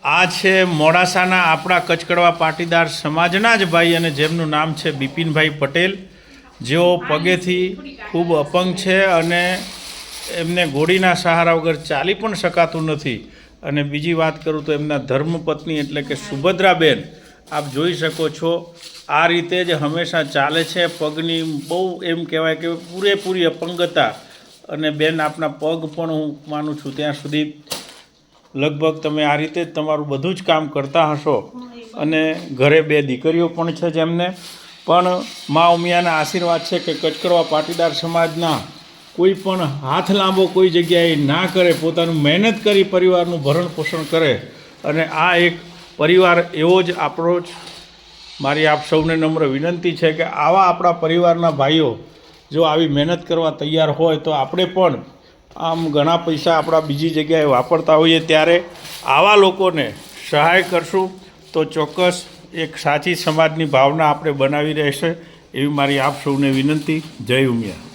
આ છે મોડાસાના આપણા કચકડવા પાટીદાર સમાજના જ ભાઈ અને જેમનું નામ છે બિપિનભાઈ પટેલ, જેઓ પગેથી ખૂબ અપંગ છે અને એમને ઘોડીના સહારા વગર ચાલી પણ શકાતું નથી. અને બીજી વાત કરું તો એમના ધર્મપત્ની એટલે કે સુભદ્રાબેન, આપ જોઈ શકો છો આ રીતે જ હંમેશા ચાલે છે. પગની બહુ એમ કહેવાય કે પૂરેપૂરી અપંગતા. અને બેન આપના પગ પણ હું માનું છું ત્યાં સુધી લગભગ તમે આ રીતે જ તમારું બધું જ કામ કરતા હશો. અને ઘરે 2 દીકરીઓ પણ છે જેમને પણ મા ઉમિયાના આશીર્વાદ છે કે કચકડવા પાટીદાર સમાજના કોઈ પણ હાથ લાંબો કોઈ જગ્યાએ ના કરે, પોતાનું મહેનત કરી પરિવારનું ભરણ પોષણ કરે. અને આ એક પરિવાર એવો જ આપણો જ. મારી આપ સૌને નમ્ર વિનંતી છે કે આવા આપણા પરિવારના ભાઈઓ જો આવી મહેનત કરવા તૈયાર હોય તો આપણે પણ આમ ઘણા પૈસા આપણા બીજી જગ્યાએ વાપરતા હોઈએ ત્યારે આવા લોકોને સહાય કરશું તો ચોક્કસ એક સાચી સમાજની ભાવના આપણે બનાવી રહેશે. એવી મારી આપ સૌને વિનંતી. જય ઉમિયા.